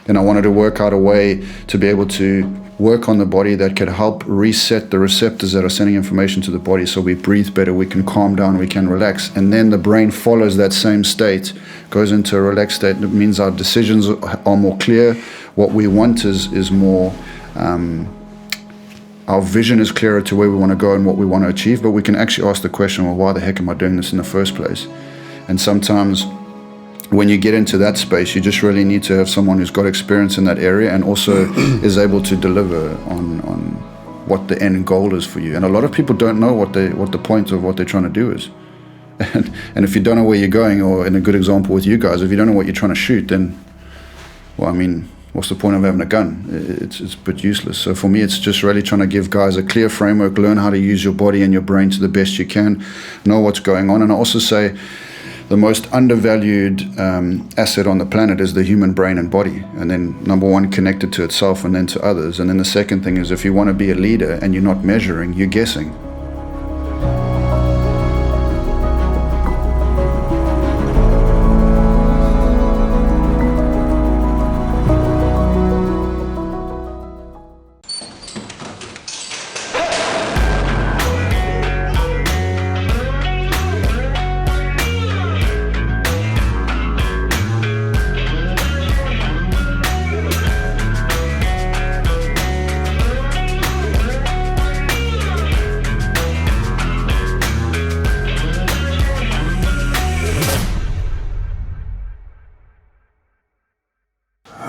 And I wanted to work out a way to be able to work on the body that could help reset the receptors that are sending information to the body, so we breathe better, we can calm down, we can relax. And then the brain follows that same state, goes into a relaxed state. It means our decisions are more clear. What we want is more... our vision is clearer to where we want to go and what we want to achieve, but we can actually ask the question, well, why the heck am I doing this in the first place? And sometimes when you get into that space, you just really need to have someone who's got experience in that area and also is able to deliver on what the end goal is for you. And a lot of people don't know what the point of what they're trying to do is. And if you don't know where you're going, or in a good example with you guys, if you don't know what you're trying to shoot, then, well, I mean, what's the point of having a gun? It's a bit useless. So for me, it's just really trying to give guys a clear framework, learn how to use your body and your brain to the best you can, know what's going on. And I also say the most undervalued asset on the planet is the human brain and body. And then number one, connected to itself and then to others. And then the second thing is, if you want to be a leader and you're not measuring, you're guessing.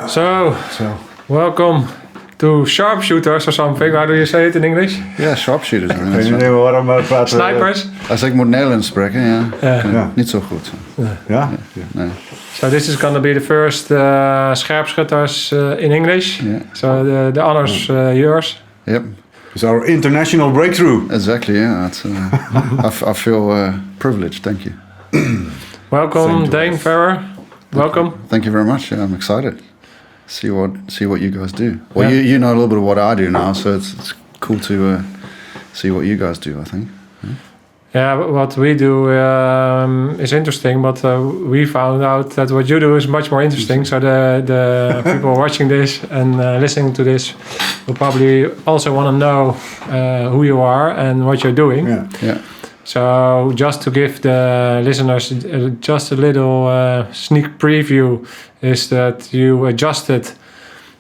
So, welcome to Scherpschutters or something. How do you say it in English? Ja, sharpshooters. Ik weet niet waarom we praten. Snipers? Als ik moet Nederlands spreken, ja. Niet zo goed. Ja? Nee. So this is going to be the first Scherpschutters in English. Yeah. So the honors yours. Yep. It's our international breakthrough. Exactly, yeah. It's, I feel privileged, thank you. Welcome, Dayne Ferrar. Welcome. Thank you very much. Yeah, I'm excited. See what you guys do. Well, you know a little bit of what I do now, so it's cool to see what you guys do, I think. Yeah, what we do is interesting, but we found out that what you do is much more interesting. So the people watching this and listening to this will probably also want to know who you are and what you're doing. Yeah. So just to give the listeners just a little sneak preview is that you adjusted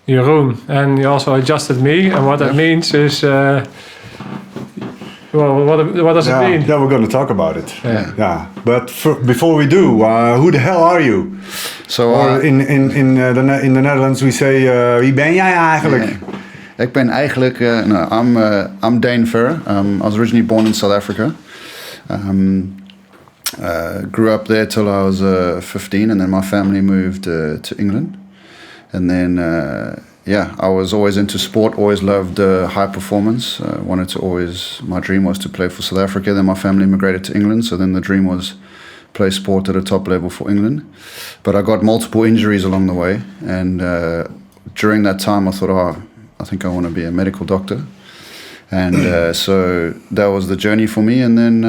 Jeroen and you also adjusted me. And what that means is, well, what does it mean? Yeah, we're going to talk about it. Yeah. But before we do, who the hell are you? So or in the Netherlands we say, wie ben jij eigenlijk? Ik ben eigenlijk, I'm Dayne Ferrar. I was originally born in South Africa. Grew up there till I was 15, and then my family moved to England. And then, I was always into sport, always loved high performance. My dream was to play for South Africa. Then my family immigrated to England, so then the dream was play sport at a top level for England. But I got multiple injuries along the way, and during that time I thought, I think I want to be a medical doctor. And so that was the journey for me. And then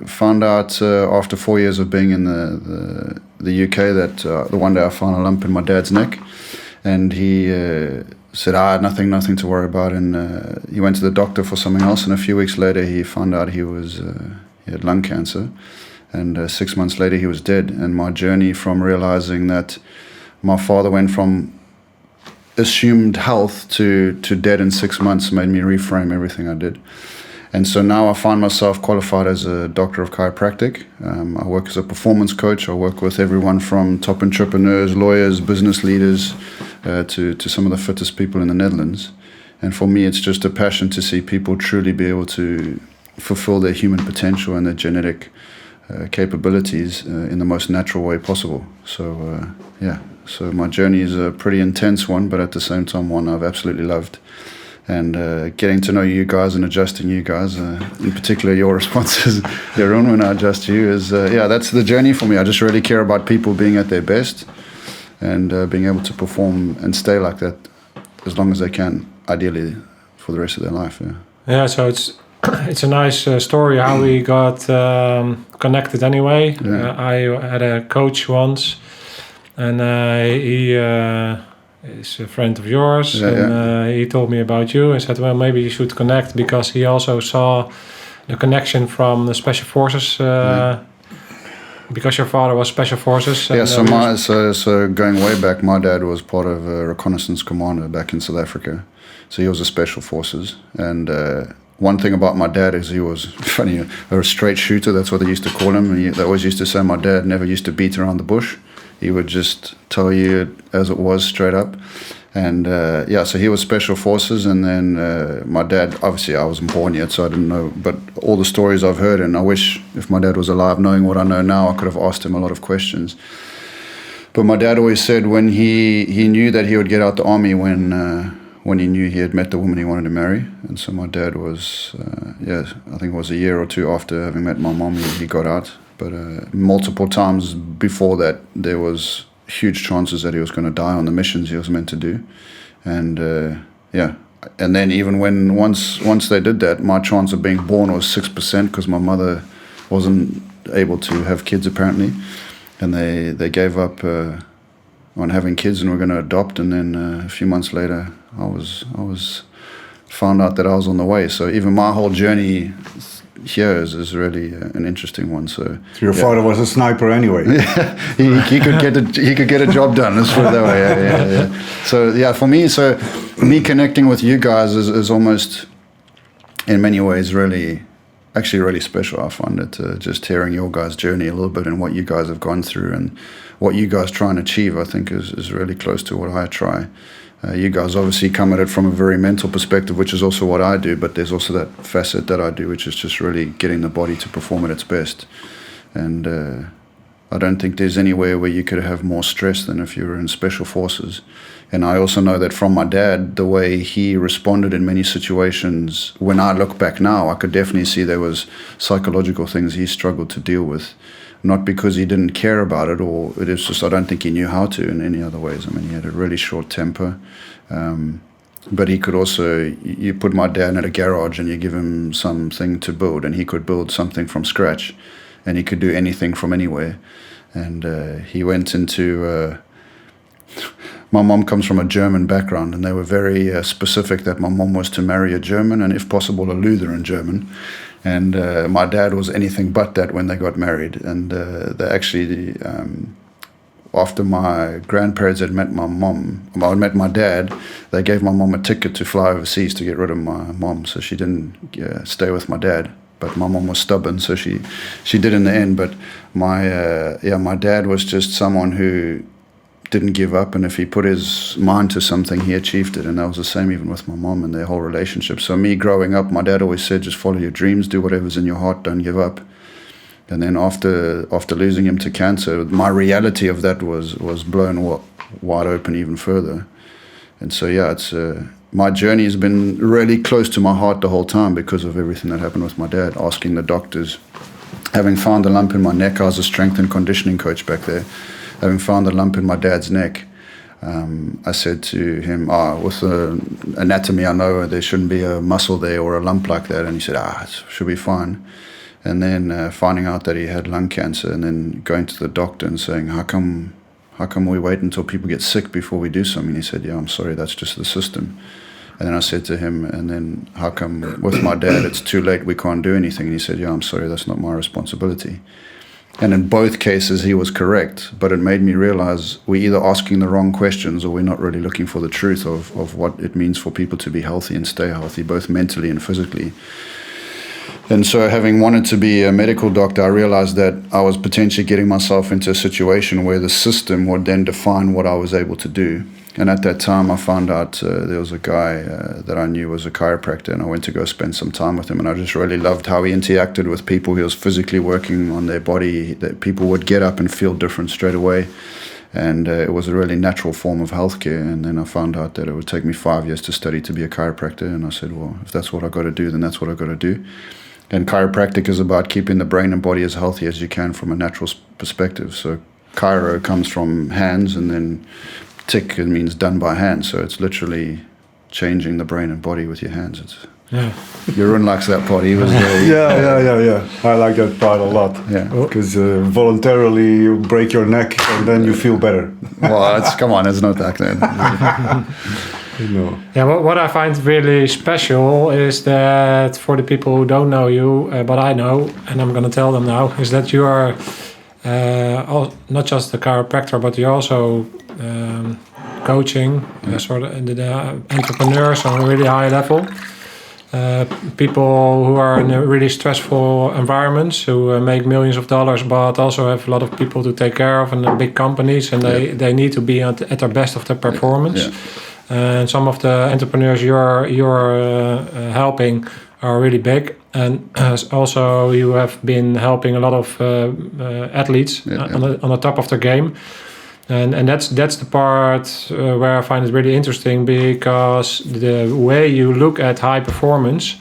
found out after 4 years of being in the UK that the one day I found a lump in my dad's neck, and he said, I had nothing to worry about. And he went to the doctor for something else, and a few weeks later he found out he had lung cancer, and 6 months later he was dead. And my journey from realizing that my father went from assumed health to dead in 6 months made me reframe everything I did. And so now I find myself qualified as a doctor of chiropractic. I work as a performance coach. I work with everyone from top entrepreneurs, lawyers, business leaders, to some of the fittest people in the Netherlands. And for me, it's just a passion to see people truly be able to fulfill their human potential and their genetic capabilities in the most natural way possible. So my journey is a pretty intense one, but at the same time one I've absolutely loved. And getting to know you guys and adjusting you guys, in particular your responses, Jeroen, when I adjust you, is that's the journey for me. I just really care about people being at their best and being able to perform and stay like that as long as they can, ideally for the rest of their life. Yeah, so it's a nice story how we got connected anyway. I had a coach once, and he is a friend of yours, Yeah, he told me about you and said, well, maybe you should connect, because he also saw the connection from the special forces. Because your father was special forces. Yeah, so going way back, my dad was part of a reconnaissance commander back in South Africa. So he was a special forces. And one thing about my dad is he was, funny, a straight shooter. That's what they used to call him. And they always used to say my dad never used to beat around the bush. He would just tell you as it was, straight up. And so he was special forces, and then my dad, obviously I wasn't born yet, so I didn't know, but all the stories I've heard, and I wish if my dad was alive, knowing what I know now, I could have asked him a lot of questions. But my dad always said when he knew that he would get out the army when he knew he had met the woman he wanted to marry. And so my dad was, I think it was a year or two after having met my mom, he got out. But multiple times before that, there was huge chances that he was going to die on the missions he was meant to do. And and then even when once they did that, my chance of being born was 6%, because my mother wasn't able to have kids apparently, and they gave up on having kids and were going to adopt. And then a few months later, I was found out that I was on the way. So even my whole journey here is really an interesting one. So your father was a sniper anyway. he could get a job done. Let's put it that way. Yeah. So for me connecting with you guys is almost, in many ways, really special. I find it just hearing your guys' journey a little bit and what you guys have gone through and what you guys try and achieve. I think is really close to what I try. You guys obviously come at it from a very mental perspective, which is also what I do, but there's also that facet that I do, which is just really getting the body to perform at its best. And I don't think there's anywhere where you could have more stress than if you were in special forces. And I also know that from my dad, the way he responded in many situations, when I look back now, I could definitely see there was psychological things he struggled to deal with. Not because he didn't care about it, or it is just I don't think he knew how to in any other ways. I mean, he had a really short temper. But he could also, you put my dad in a garage and you give him something to build, and he could build something from scratch, and he could do anything from anywhere. And he went into... my mom comes from a German background, and they were very specific that my mom was to marry a German, and if possible a Lutheran German. And my dad was anything but that when they got married. And they actually, after my grandparents had met met my dad, they gave my mom a ticket to fly overseas to get rid of my mom, so she didn't stay with my dad. But my mom was stubborn, so she did in the end. But my dad was just someone who didn't give up, and if he put his mind to something, he achieved it. And that was the same even with my mom and their whole relationship. So me growing up, my dad always said, just follow your dreams, do whatever's in your heart, don't give up. And then after losing him to cancer, my reality of that was blown wide open even further. And so it's my journey has been really close to my heart the whole time because of everything that happened with my dad. Asking the doctors, having found a lump in my neck, I was a strength and conditioning coach back there. Having found a lump in my dad's neck, I said to him, with the anatomy, I know there shouldn't be a muscle there or a lump like that. And he said, it should be fine. And then finding out that he had lung cancer, and then going to the doctor and saying, how come we wait until people get sick before we do something? He said, I'm sorry, that's just the system. And then I said to him, and then how come with my dad it's too late, we can't do anything? And he said, I'm sorry, that's not my responsibility. And in both cases, he was correct, but it made me realize we're either asking the wrong questions or we're not really looking for the truth of what it means for people to be healthy and stay healthy, both mentally and physically. And so having wanted to be a medical doctor, I realized that I was potentially getting myself into a situation where the system would then define what I was able to do. And at that time, I found out there was a guy that I knew was a chiropractor, and I went to go spend some time with him. And I just really loved how he interacted with people. He was physically working on their body, that people would get up and feel different straight away. And it was a really natural form of healthcare. And then I found out that it would take me 5 years to study to be a chiropractor. And I said, well, if that's what I got to do, then that's what I got to do. And chiropractic is about keeping the brain and body as healthy as you can from a natural perspective. So chiro comes from hands, and then tic means done by hand. So it's literally changing the brain and body with your hands. Yeah. Jeroen likes that part. He was Yeah. I like that part a lot. Yeah. Because voluntarily you break your neck and then you feel better. Well, it's not that then. No. Yeah, what I find really special is that for the people who don't know you, but I know, and I'm going to tell them now, is that you are not just a chiropractor, but you're also coaching sort of the entrepreneurs on a really high level. People who are in a really stressful environments, who make millions of dollars, but also have a lot of people to take care of, and the big companies, and they need to be at their best of their performance. Yeah. And some of the entrepreneurs you're helping are really big, and also you have been helping a lot of athletes on the top of their game. And that's the part where I find it really interesting, because the way you look at high performance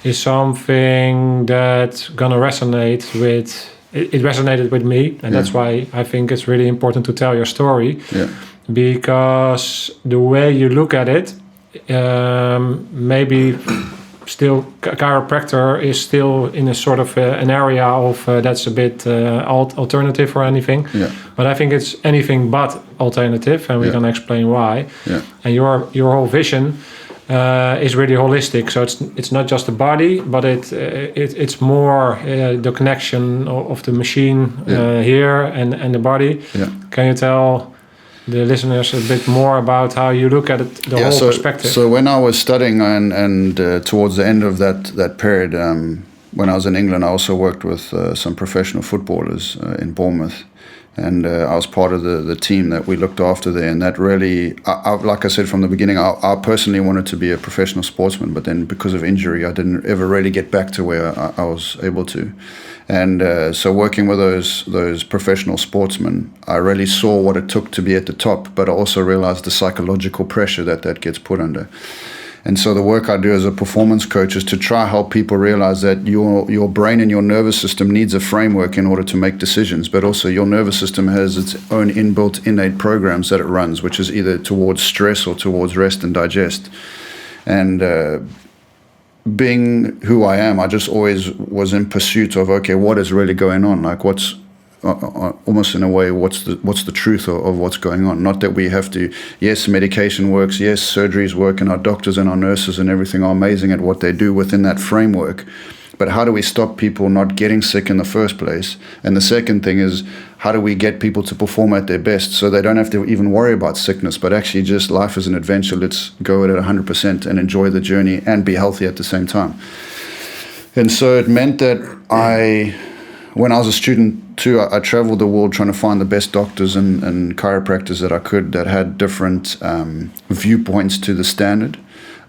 is something that's gonna resonate with. It resonated with me, and that's why I think it's really important to tell your story. Yeah. Because the way you look at it, maybe still chiropractor is still in a sort of an area of that's a bit alternative or anything. Yeah. But I think it's anything but alternative, and we're gonna explain why. Yeah. And your whole vision is really holistic. So it's not just the body, but it's more the connection of the machine here and the body. Yeah. Can you tell the listeners a bit more about how you look at it, the whole perspective? So when I was studying and towards the end of that period, when I was in England, I also worked with some professional footballers in Bournemouth. And I was part of the team that we looked after there. And that really, like I said from the beginning, I personally wanted to be a professional sportsman. But then because of injury, I didn't ever really get back to where I was able to. And so working with those professional sportsmen, I really saw what it took to be at the top. But I also realized the psychological pressure that gets put under. And so the work I do as a performance coach is to try help people realize that your brain and your nervous system needs a framework in order to make decisions, but also your nervous system has its own inbuilt innate programs that it runs, which is either towards stress or towards rest and digest. And being who I am, I just always was in pursuit of, okay, what is really going on? Like what's almost in a way, what's the truth of what's going on? Not that we have to, yes, medication works, yes, surgeries work, and our doctors and our nurses and everything are amazing at what they do within that framework. But how do we stop people not getting sick in the first place? And the second thing is, how do we get people to perform at their best so they don't have to even worry about sickness, but actually just life is an adventure. Let's go at it 100% and enjoy the journey and be healthy at the same time. And so it meant that when I was a student too, I traveled the world trying to find the best doctors and chiropractors that I could that had different viewpoints to the standard.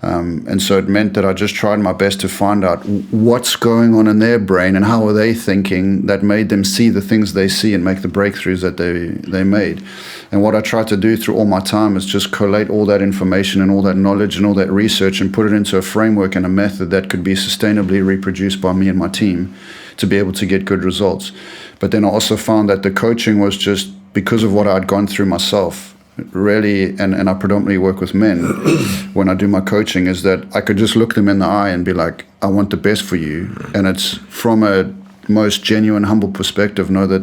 And so it meant that I just tried my best to find out what's going on in their brain and how are they thinking that made them see the things they see and make the breakthroughs that they made. And what I tried to do through all my time is just collate all that information and all that knowledge and all that research and put it into a framework and a method that could be sustainably reproduced by me and my team to be able to get good results. But then I also found that the coaching was just because of what I'd gone through myself, really, and I predominantly work with men when I do my coaching, is that I could just look them in the eye and be like, I want the best for you. And it's from a most genuine, humble perspective, know that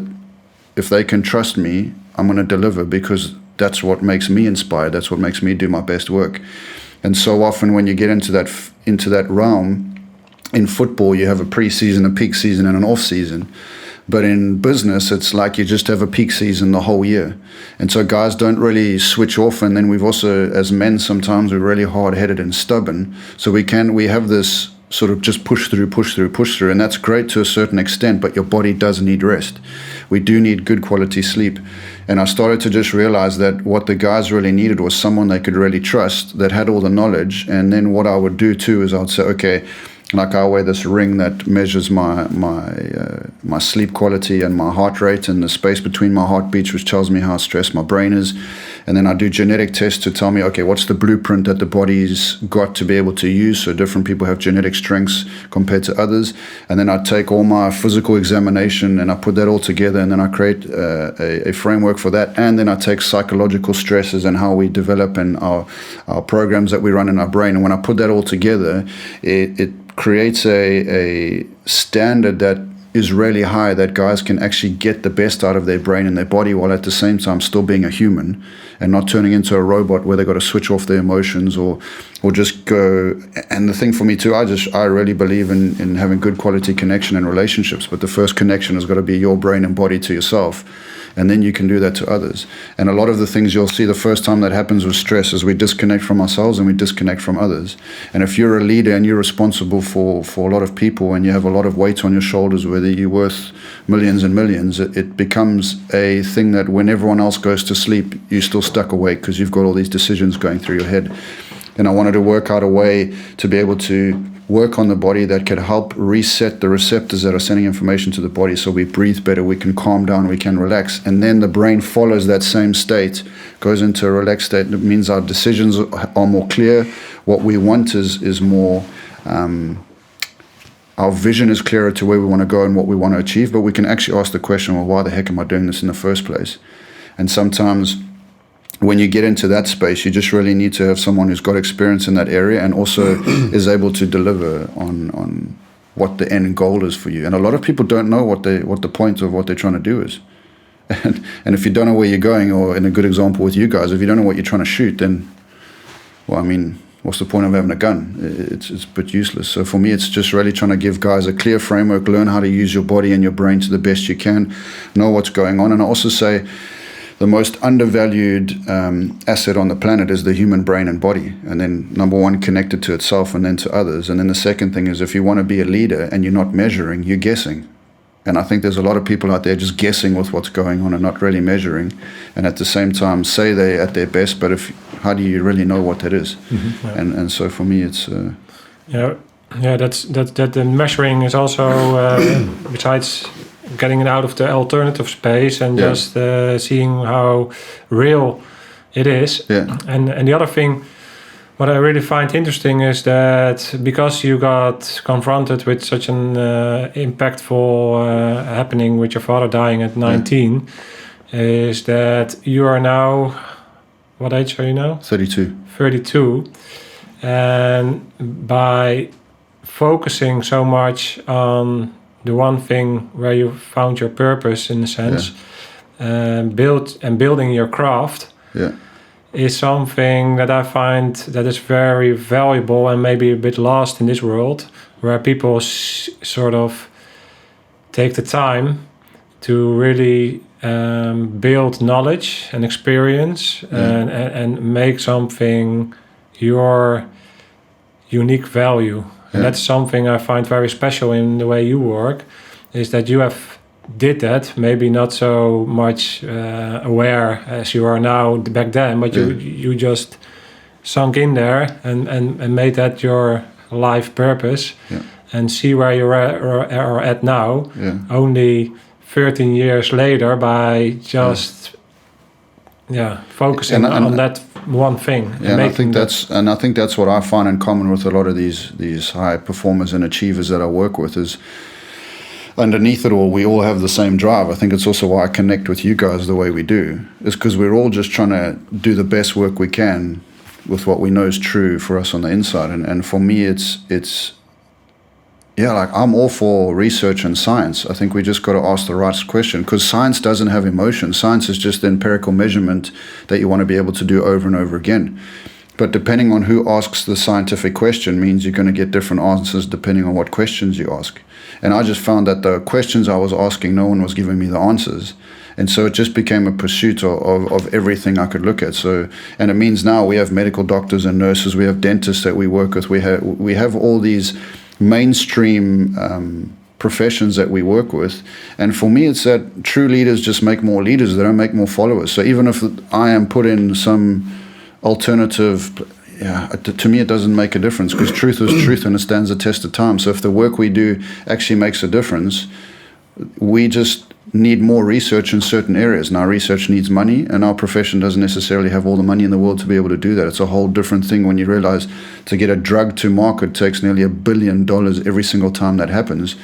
if they can trust me, I'm going to deliver, because that's what makes me inspired. That's what makes me do my best work. And so often when you get into that realm, in football, you have a pre-season, a peak season, and an off-season. But in business, it's like you just have a peak season the whole year. And so guys don't really switch off. And then we've also, as men, sometimes we're really hard-headed and stubborn. So we have this sort of just push through. And that's great to a certain extent, but your body does need rest. We do need good quality sleep. And I started to just realize that what the guys really needed was someone they could really trust that had all the knowledge. And then what I would do too is I would say, okay, Like I wear this ring that measures my sleep quality and my heart rate and the space between my heartbeats, which tells me how stressed my brain is. And then I do genetic tests to tell me, okay, what's the blueprint that the body's got to be able to use? So different people have genetic strengths compared to others. And then I take all my physical examination and I put that all together, and then I create a framework for that. And then I take psychological stresses and how we develop and our programs that we run in our brain. And when I put that all together, it creates a standard that is really high, that guys can actually get the best out of their brain and their body while at the same time still being a human and not turning into a robot where they got to switch off their emotions or just go. And the thing for me too, I really believe in having good quality connection and relationships, but the first connection has got to be your brain and body to yourself, and then you can do that to others. And a lot of the things you'll see the first time that happens with stress is we disconnect from ourselves and we disconnect from others. And if you're a leader and you're responsible for a lot of people and you have a lot of weight on your shoulders, whether you're worth millions and millions, it becomes a thing that when everyone else goes to sleep, you're still stuck awake because you've got all these decisions going through your head. And I wanted to work out a way to be able to work on the body that could help reset the receptors that are sending information to the body, so we breathe better, we can calm down, we can relax, and then the brain follows that same state, goes into a relaxed state. It means our decisions are more clear, what we want is more, our vision is clearer to where we want to go and what we want to achieve, but we can actually ask the question, well, why the heck am I doing this in the first place? And sometimes when you get into that space, you just really need to have someone who's got experience in that area and also is able to deliver on what the end goal is for you. And a lot of people don't know what the point of what they're trying to do is. And if you don't know where you're going, or in a good example with you guys, if you don't know what you're trying to shoot, then, well, I mean, what's the point of having a gun? It's a bit useless. So for me, it's just really trying to give guys a clear framework, learn how to use your body and your brain to the best you can, know what's going on. And I also say, the most undervalued asset on the planet is the human brain and body. And then number one, connected to itself and then to others. And then the second thing is, if you want to be a leader and you're not measuring, you're guessing. And I think there's a lot of people out there just guessing with what's going on and not really measuring. And at the same time, say they're at their best, but how do you really know what that is? Mm-hmm. Yeah. And so for me, it's... that the measuring is also, besides getting it out of the alternative space and just seeing how real it is. Yeah. And the other thing, what I really find interesting is that because you got confronted with such an impactful happening with your father dying at 19, is that you are now, what age are you now? 32. 32. And by focusing so much on the one thing where you found your purpose, in a sense, building your craft, is something that I find that is very valuable and maybe a bit lost in this world, where people sort of take the time to really build knowledge and experience and make something your unique value. And that's something I find very special in the way you work, is that you have did that, maybe not so much aware as you are now back then, but you just sunk in there and made that your life purpose, and see where you are at now, only 13 years later, by just focusing on that one thing. And I think that's what I find in common with a lot of these high performers and achievers that I work with, is underneath it all, we all have the same drive. I think it's also why I connect with you guys the way we do, is because we're all just trying to do the best work we can with what we know is true for us on the inside. And for me, it's like, I'm all for research and science. I think we just got to ask the right question, because science doesn't have emotion. Science is just the empirical measurement that you want to be able to do over and over again. But depending on who asks the scientific question means you're going to get different answers depending on what questions you ask. And I just found that the questions I was asking, no one was giving me the answers. And so it just became a pursuit of everything I could look at. So, and it means now we have medical doctors and nurses, we have dentists that we work with, we have all these mainstream professions that we work with. And for me, it's that true leaders just make more leaders, they don't make more followers. So even if I am put in some alternative, to me it doesn't make a difference, because truth is truth and it stands the test of time. So if the work we do actually makes a difference, we just need more research in certain areas. Now, research needs money, and our profession doesn't necessarily have all the money in the world to be able to do that. It's a whole different thing when you realize to get a drug to market takes nearly $1 billion every single time that happens,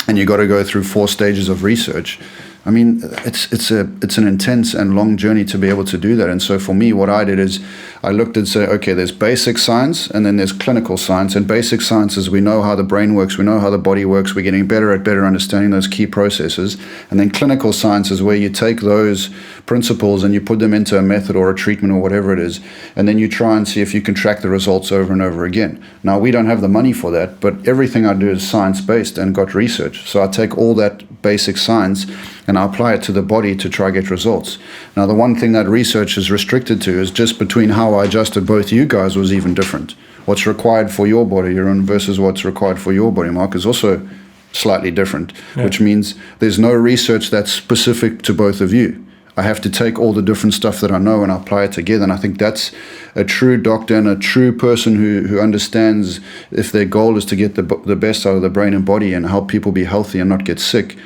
and you got to go through 4 stages of research. I mean, it's an intense and long journey to be able to do that. And so for me, what I did is I looked and said, okay, there's basic science and then there's clinical science. And basic science is we know how the brain works, we know how the body works, we're getting better at understanding those key processes. And then clinical science is where you take those principles and you put them into a method or a treatment or whatever it is, and then you try and see if you can track the results over and over again. Now, we don't have the money for that, but everything I do is science-based and got research. So I take all that basic science and I apply it to the body to try get results. Now, the one thing that research is restricted to is just between how I adjusted both you guys was even different. What's required for your body, Jeroen, versus what's required for your body, Mark, is also slightly different, which means there's no research that's specific to both of you. I have to take all the different stuff that I know and apply it together. And I think that's a true doctor and a true person who understands, if their goal is to get the best out of the brain and body and help people be healthy and not get sick,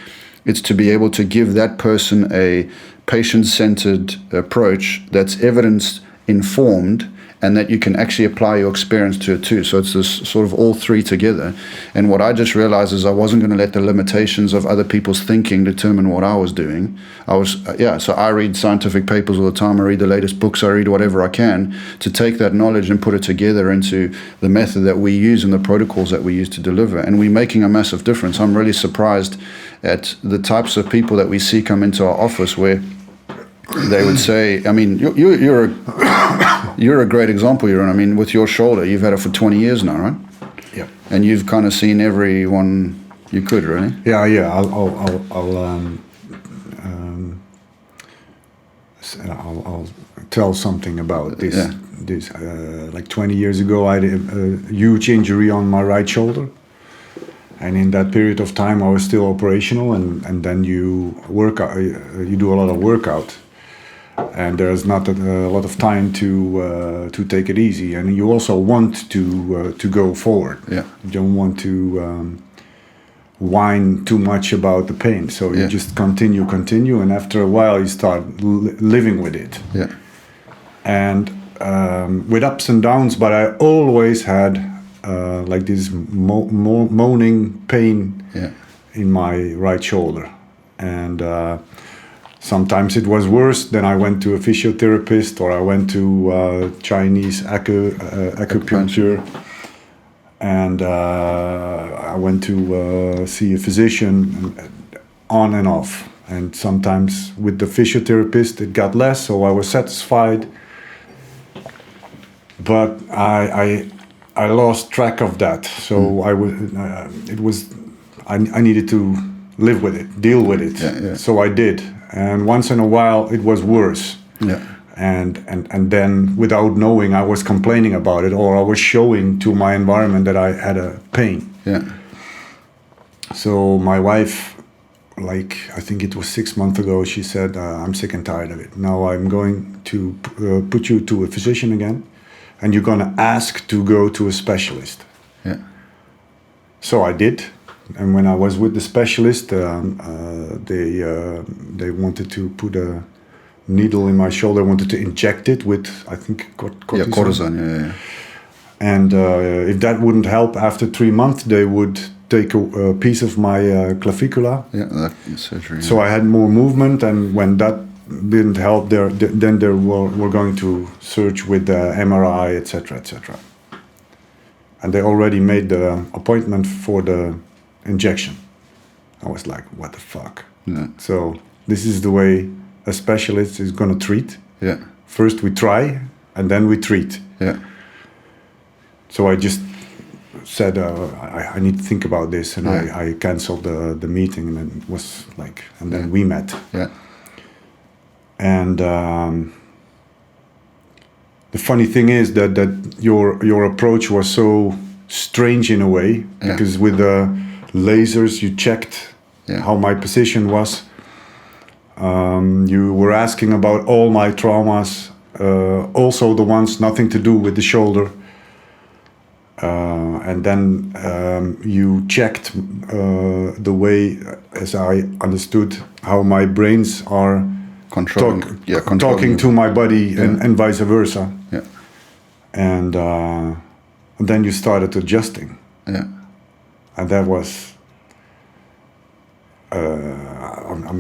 it's to be able to give that person a patient-centered approach that's evidence-informed and that you can actually apply your experience to it too. So it's this sort of all three together. And what I just realized is I wasn't going to let the limitations of other people's thinking determine what I was doing. So I read scientific papers all the time. I read the latest books. I read whatever I can to take that knowledge and put it together into the method that we use and the protocols that we use to deliver. And we're making a massive difference. I'm really surprised at the types of people that we see come into our office where they would say, I mean, you're a great example, Jeroen. I mean, with your shoulder, you've had it for 20 years now, right? Yeah. And you've kind of seen everyone you could, really. Yeah. I'll tell something about this. Yeah. Like 20 years ago, I had a huge injury on my right shoulder. And in that period of time, I was still operational, and then you do a lot of workout. And there's not a lot of time to take it easy, and you also want to go forward. Yeah. You don't want to whine too much about the pain, so you just continue, and after a while you start living with it. Yeah. And with ups and downs, but I always had like this moaning pain in my right shoulder, and sometimes it was worse. Then I went to a physiotherapist, or I went to Chinese acupuncture, and I went to see a physician, on and off. And sometimes with the physiotherapist it got less, so I was satisfied. But I lost track of that. So I needed to live with it, deal with it. Yeah. So I did. And once in a while it was worse. Yeah. And then without knowing, I was complaining about it, or I was showing to my environment that I had a pain. Yeah. So my wife, like I think it was 6 months ago, she said, I'm sick and tired of it. Now I'm going to put you to a physician again, and you're going to ask to go to a specialist. Yeah. So I did. And when I was with the specialist, they wanted to put a needle in my shoulder, wanted to inject it with, I think, cortisone. Yeah, cortisone, yeah. And if that wouldn't help, after 3 months, they would take a piece of my clavicula. Yeah, that surgery. So I had more movement, and when that didn't help, then they were going to search with the MRI, etc., etc. And they already made the appointment for the injection. I was like, what the fuck? Yeah. So this is the way a specialist is going to treat. Yeah. First we try, and then we treat. Yeah. So I just said, I need to think about this, and I canceled the meeting, and it was like, and then we met. Yeah. And the funny thing is that your approach was so strange in a way, because with the lasers you checked how my position was. You were asking about all my traumas, also the ones nothing to do with the shoulder. And then you checked the way, as I understood, how my brains are talking to my body, and vice versa. Yeah. And then you started adjusting. Yeah. And that was, I've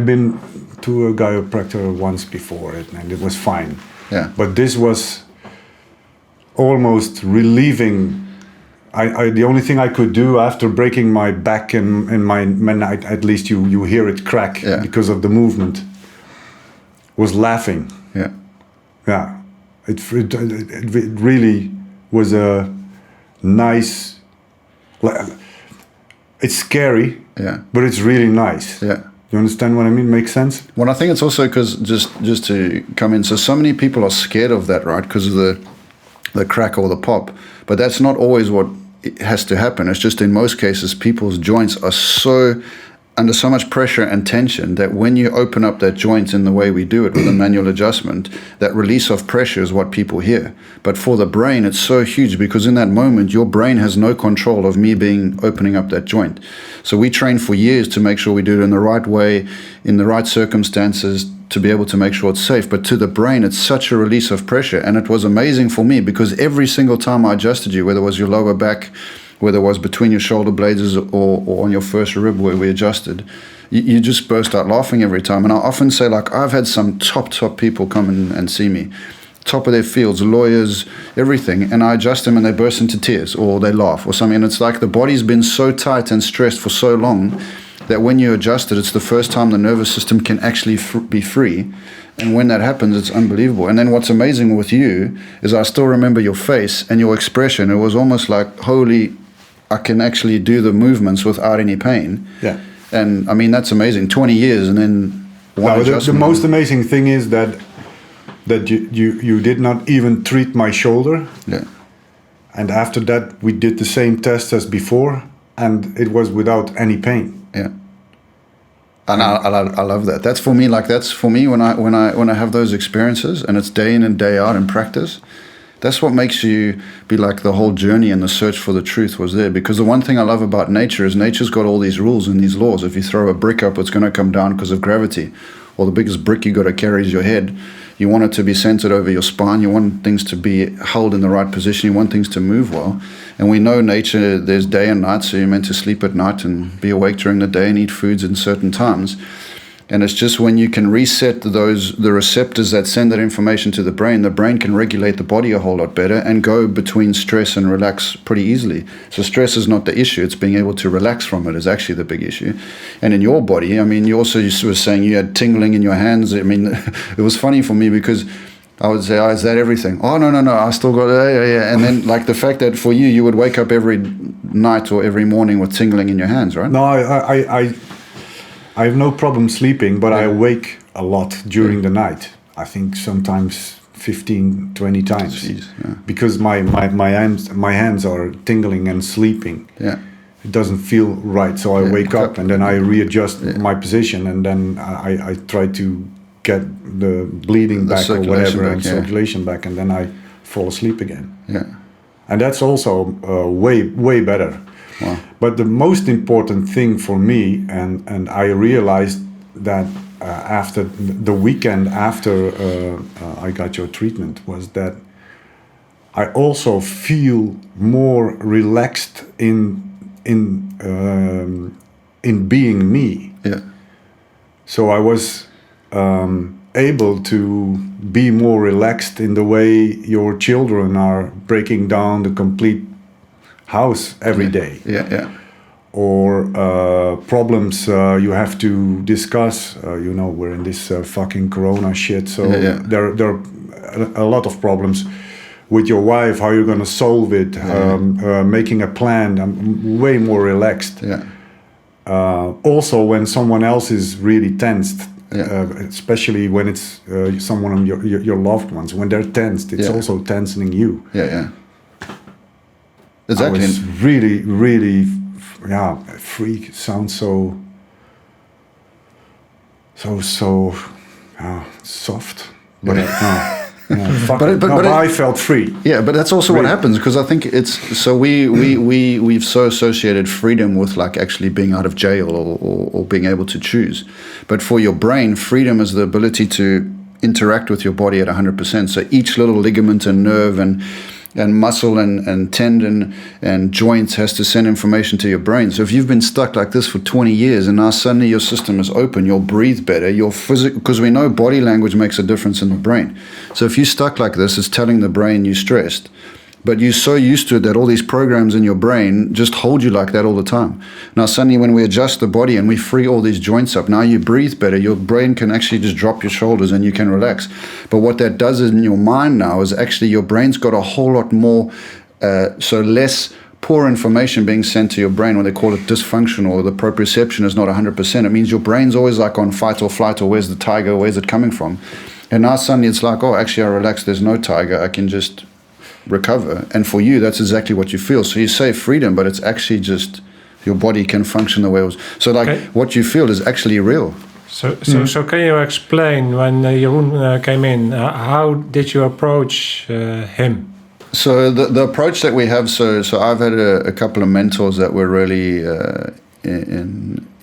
been to a chiropractor once before and it was fine. Yeah. But this was almost relieving. The only thing I could do after breaking my back and at least you hear it crack because of the movement, was laughing. Yeah. Yeah. It really was a nice. It's scary, but it's really nice. Yeah. You understand what I mean? Makes sense? Well, I think it's also because just to come in, so many people are scared of that, right? Because of the crack or the pop. But that's not always what it has to happen. It's just in most cases, people's joints are under so much pressure and tension that when you open up that joint in the way we do it with a manual adjustment, that release of pressure is what people hear. But for the brain, it's so huge because in that moment, your brain has no control of me opening up that joint. So we train for years to make sure we do it in the right way, in the right circumstances, to be able to make sure it's safe. But to the brain, it's such a release of pressure. And it was amazing for me because every single time I adjusted you, whether it was your lower back, whether it was between your shoulder blades or on your first rib where we adjusted, you just burst out laughing every time. And I often say, like, I've had some top people come and see me, top of their fields, lawyers, everything, and I adjust them and they burst into tears or they laugh or something. And it's like the body's been so tight and stressed for so long that when you adjust it, it's the first time the nervous system can actually be free. And when that happens, it's unbelievable. And then what's amazing with you is I still remember your face and your expression. It was almost like, holy, I can actually do the movements without any pain. Yeah. And I mean, that's amazing. 20 years and then one adjustment. The most amazing thing is that you did not even treat my shoulder. Yeah. And after that, we did the same test as before, and it was without any pain. Yeah. And I love that. That's for me. Like that's for me when I have those experiences, and it's day in and day out in practice. That's what makes you be like the whole journey and the search for the truth was there. Because the one thing I love about nature is nature's got all these rules and these laws. If you throw a brick up, it's going to come down because of gravity. Or the biggest brick you got to carry is your head. You want it to be centered over your spine. You want things to be held in the right position. You want things to move well. And we know nature, there's day and night, so you're meant to sleep at night and be awake during the day and eat foods in certain times. And it's just when you can reset the receptors that send that information to the brain can regulate the body a whole lot better and go between stress and relax pretty easily. So stress is not the issue. It's being able to relax from it is actually the big issue. And in your body, I mean, you were saying you had tingling in your hands. I mean, it was funny for me because I would say, oh, is that everything? Oh, no, I still got it. Yeah. And then like the fact that for you would wake up every night or every morning with tingling in your hands, right? No, I have no problem sleeping, but I awake a lot during the night. I think sometimes 15, 20 times. Jeez, yeah. Because my hands are tingling and sleeping. Yeah. It doesn't feel right. So I wake up and then I readjust my position and then I try to get the bleeding back or whatever and circulation back, and then I fall asleep again. Yeah. And that's also way better. Wow. But the most important thing for me, and I realized that after the weekend after I got your treatment, was that I also feel more relaxed in being me. Yeah. So I was able to be more relaxed in the way your children are breaking down the complete house every day. Yeah. Or problems you have to discuss. We're in this fucking corona shit, so there are a lot of problems with your wife, how you're going to solve it, making a plan. I'm way more relaxed. Yeah. Also, when someone else is really tensed, especially when it's someone of your loved ones, when they're tensed, it's also tensing you. Yeah. Exactly. I was really, freak. Sounds so soft. But But I felt free. Yeah, but that's also what happens, because I think it's so we've so associated freedom with like actually being out of jail or being able to choose. But for your brain, freedom is the ability to interact with your body at 100%. So each little ligament and nerve and muscle and tendon and joints has to send information to your brain. So if you've been stuck like this for 20 years and now suddenly your system is open, you'll breathe better, because we know body language makes a difference in the brain. So if you're stuck like this, it's telling the brain you're stressed. But you're so used to it that all these programs in your brain just hold you like that all the time. Now suddenly when we adjust the body and we free all these joints up, now you breathe better, your brain can actually just drop your shoulders and you can relax. But what that does in your mind now is actually your brain's got a whole lot more, so less poor information being sent to your brain, when they call it dysfunctional, or the proprioception is not 100%. It means your brain's always like on fight or flight, or where's the tiger, where's it coming from? And now suddenly it's like, oh, actually I relax, there's no tiger, I can just recover. And for you, that's exactly what you feel. So you say freedom, but it's actually just your body can function the way it was. So like what you feel is actually real. So can you explain when Jeroen came in, how did you approach him? So the approach that we have, so I've had a couple of mentors that were really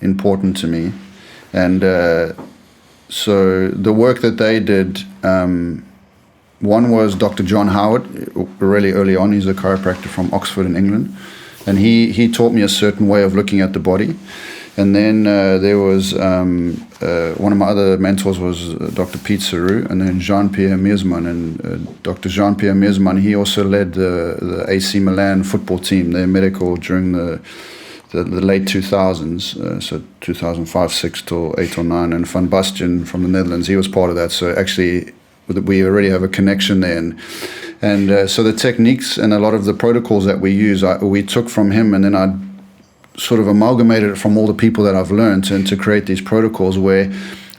important to me. And so the work that they did, one was Dr. John Howard, really early on. He's a chiropractor from Oxford in England. And he taught me a certain way of looking at the body. And then there was, one of my other mentors was Dr. Pete Saru, and then Jean-Pierre Meersman. And Dr. Jean-Pierre Meersman, he also led the AC Milan football team, their medical, during the late 2000s, so 2005, 6 till 8 or 9. And Van Basten from the Netherlands, he was part of that. So actually, we already have a connection there. And so the techniques and a lot of the protocols that we use, we took from him, and then I sort of amalgamated it from all the people that I've learned and to create these protocols where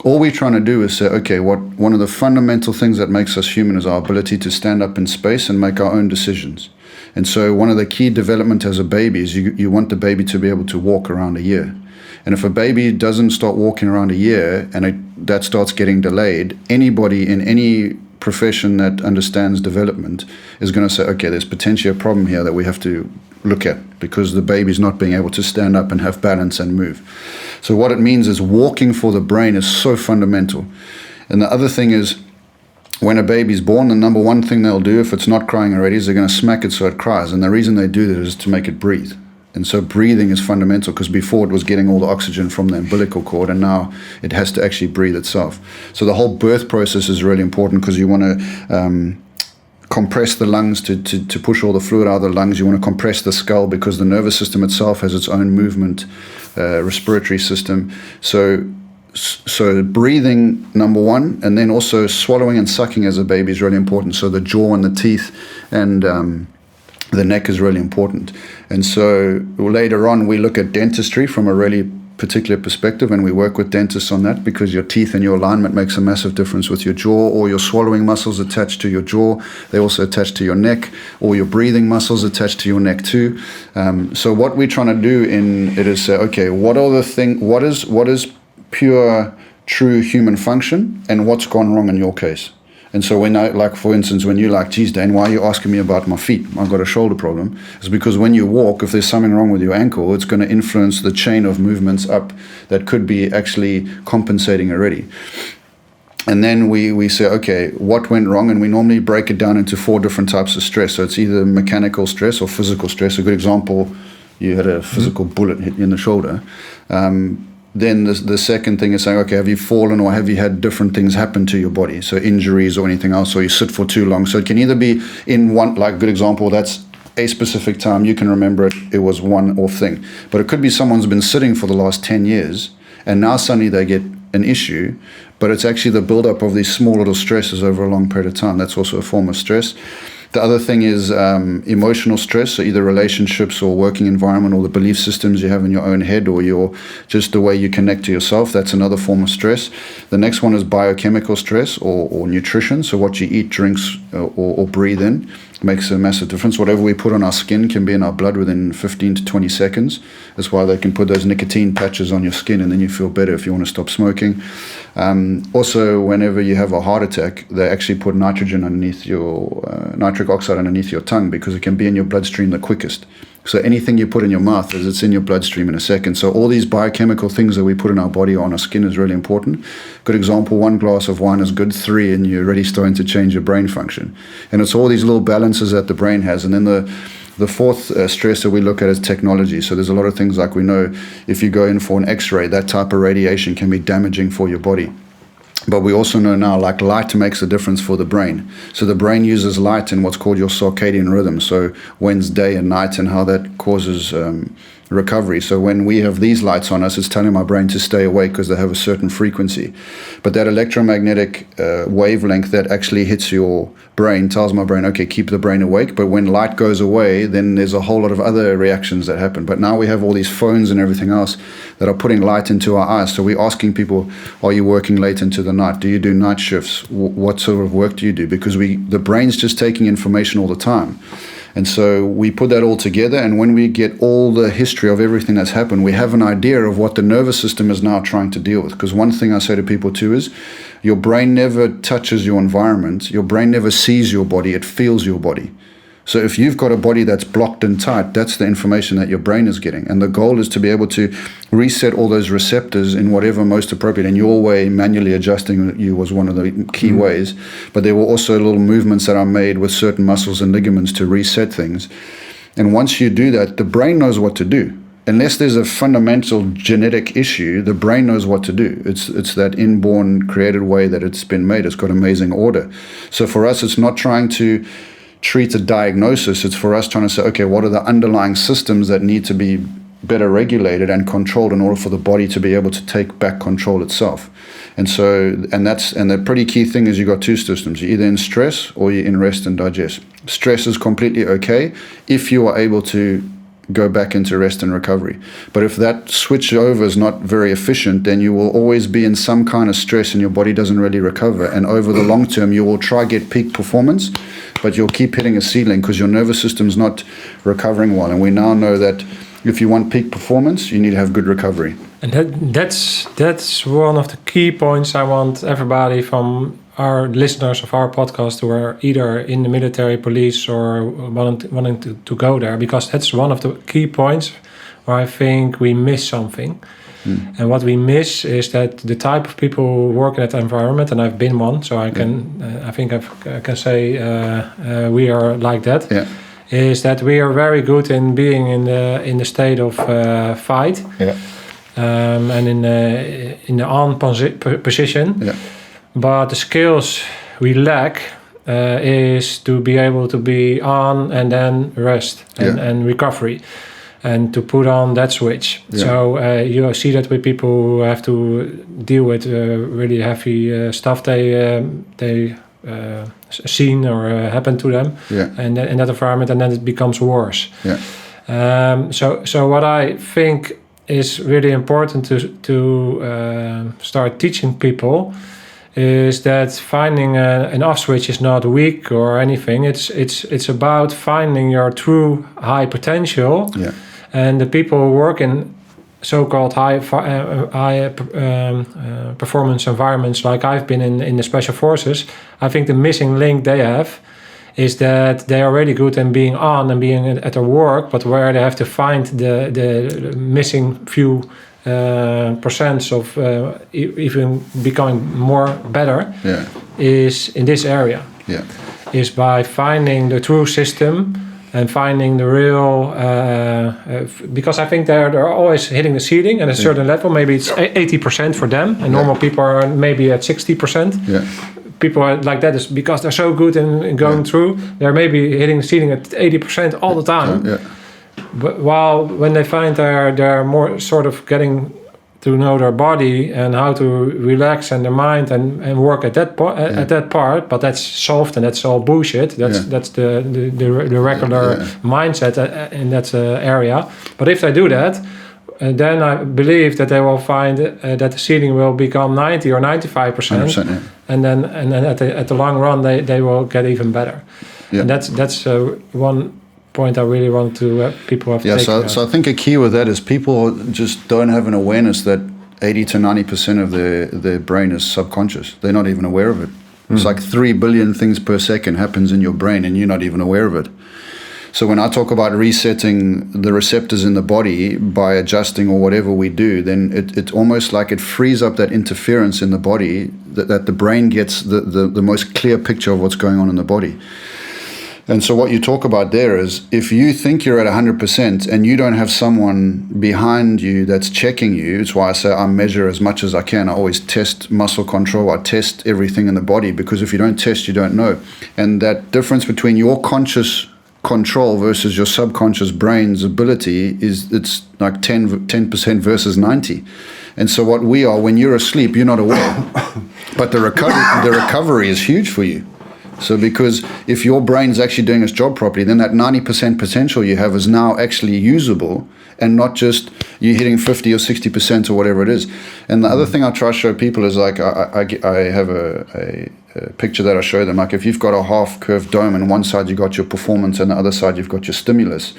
all we're trying to do is say, okay, one of the fundamental things that makes us human is our ability to stand up in space and make our own decisions. And so one of the key development as a baby is you want the baby to be able to walk around a year. And if a baby doesn't start walking around a year and that starts getting delayed, anybody in any profession that understands development is going to say, okay, there's potentially a problem here that we have to look at, because the baby's not being able to stand up and have balance and move. So what it means is walking for the brain is so fundamental. And the other thing is, when a baby's born, the number one thing they'll do if it's not crying already is they're going to smack it so it cries. And the reason they do that is to make it breathe. And so breathing is fundamental, because before it was getting all the oxygen from the umbilical cord, and now it has to actually breathe itself. So the whole birth process is really important, because you want to compress the lungs to push all the fluid out of the lungs. You want to compress the skull, because the nervous system itself has its own movement, respiratory system. So breathing, number one, and then also swallowing and sucking as a baby is really important. So the jaw and the teeth and the neck is really important. And so later on, we look at dentistry from a really particular perspective, and we work with dentists on that, because your teeth and your alignment makes a massive difference with your jaw, or your swallowing muscles attached to your jaw. They also attach to your neck, or your breathing muscles attached to your neck too. So what we're trying to do in it is say, okay, what is pure, true human function, and what's gone wrong in your case? And so when like for instance, when you're like, geez, Dayne, why are you asking me about my feet? I've got a shoulder problem. It's because when you walk, if there's something wrong with your ankle, it's going to influence the chain of movements up that could be actually compensating already. And then we say, okay, what went wrong? And we normally break it down into 4 different types of stress. So it's either mechanical stress or physical stress. A good example, you had a physical bullet hit you in the shoulder. Then the second thing is saying, okay, have you fallen, or have you had different things happen to your body? So injuries or anything else, or you sit for too long. So it can either be in one, like a good example, that's a specific time, you can remember it was one-off thing. But it could be someone's been sitting for the last 10 years, and now suddenly they get an issue, but it's actually the buildup of these small little stresses over a long period of time. That's also a form of stress. The other thing is emotional stress, so either relationships or working environment or the belief systems you have in your own head or just the way you connect to yourself. That's another form of stress. The next one is biochemical stress or nutrition. So what you eat, drinks, or breathe in makes a massive difference. Whatever we put on our skin can be in our blood within 15 to 20 seconds. That's why they can put those nicotine patches on your skin and then you feel better if you want to stop smoking. Also, whenever you have a heart attack, they actually put nitrogen underneath nitric oxide underneath your tongue because it can be in your bloodstream the quickest. So anything you put in your mouth, it's in your bloodstream in a second. So all these biochemical things that we put in our body or on our skin is really important. Good example, 1 glass of wine is good, 3 and you're already starting to change your brain function. And it's all these little balances that the brain has. And then the fourth stress that we look at is technology. So there's a lot of things like we know if you go in for an X-ray, that type of radiation can be damaging for your body. But we also know now, like light makes a difference for the brain. So the brain uses light in what's called your circadian rhythm. So when's day and night and how that causes recovery. So when we have these lights on us, it's telling my brain to stay awake because they have a certain frequency. But that electromagnetic wavelength that actually hits your brain tells my brain, okay, keep the brain awake. But when light goes away, then there's a whole lot of other reactions that happen. But now we have all these phones and everything else that are putting light into our eyes. So we're asking people, are you working late into the night? Do you do night shifts? What sort of work do you do? Because the brain's just taking information all the time. And so we put that all together, and when we get all the history of everything that's happened, we have an idea of what the nervous system is now trying to deal with. Because one thing I say to people too is, your brain never touches your environment. Your brain never sees your body, it feels your body. So if you've got a body that's blocked and tight, that's the information that your brain is getting. And the goal is to be able to reset all those receptors in whatever most appropriate. In your way, manually adjusting you was one of the key ways. But there were also little movements that are made with certain muscles and ligaments to reset things. And once you do that, the brain knows what to do. Unless there's a fundamental genetic issue, the brain knows what to do. It's that inborn created way that it's been made. It's got amazing order. So for us, it's not trying to treat a diagnosis. It's for us trying to say, okay, what are the underlying systems that need to be better regulated and controlled in order for the body to be able to take back control itself. And so, and the pretty key thing is you got two systems. You're either in stress or you're in rest and digest. Stress is completely okay if you are able to go back into rest and recovery. But if that switch over is not very efficient, then you will always be in some kind of stress and your body doesn't really recover. And over the long term, you will try get peak performance, but you'll keep hitting a ceiling because your nervous system's not recovering well. And we now know that if you want peak performance, you need to have good recovery. And that's one of the key points I want everybody from our listeners of our podcast who are either in the military, police, or wanting to go there, because that's one of the key points where I think we miss something. And what we miss is that the type of people who work in that environment, and I've been one, so I can I think I can say we are like that. Yeah. Is that we are very good in being in the state of fight, and in the on position. Yeah. But the skills we lack is to be able to be on and then rest and recovery, and to put on that switch. Yeah. So you see that with people who have to deal with really heavy stuff they seen or happen to them, and in that environment, and then it becomes worse. Yeah. So what I think is really important to start teaching people is that finding an off switch is not weak or anything. It's about finding your true high potential. Yeah. And the people who work in so-called high performance environments, like I've been in the special forces, I think the missing link they have is that they are really good in being on and being at their work, but where they have to find the missing few percents of even becoming better is in this area. Yeah. Is by finding the true system and finding the real, because I think they're always hitting the ceiling at a certain level. Maybe it's 80% for them, and normal people are maybe at 60%. Yeah. People are like that is because they're so good in going through. They're maybe hitting the ceiling at 80% all the time. Yeah. But while when they find they're more sort of getting to know their body and how to relax and their mind and work at that at that part, but that's soft and that's all bullshit. That's the regular mindset in that area. But if they do that, then I believe that they will find that the ceiling will become 90 or 95%, and then at the long run they will get even better. And that's one point I really want to people have to take. So I think a key with that is people just don't have an awareness that 80 to 90% of their brain is subconscious. They're not even aware of it. It's like 3 billion things per second happens in your brain and you're not even aware of it. So when I talk about resetting the receptors in the body by adjusting or whatever we do, then it's almost like it frees up that interference in the body that the brain gets the most clear picture of what's going on in the body. And so what you talk about there is if you think you're at 100% and you don't have someone behind you that's checking you, it's why I say I measure as much as I can. I always test muscle control. I test everything in the body, because if you don't test, you don't know. And that difference between your conscious control versus your subconscious brain's ability it's like 10% versus 90. And so what we are, when you're asleep, you're not aware. But the recovery is huge for you. So because if your brain's actually doing its job properly, then that 90% potential you have is now actually usable, and not just you hitting 50 or 60% or whatever it is. And the other thing I try to show people is like I have a picture that I show them. Like if you've got a half curved dome and one side you've got your performance and the other side you've got your stimulus,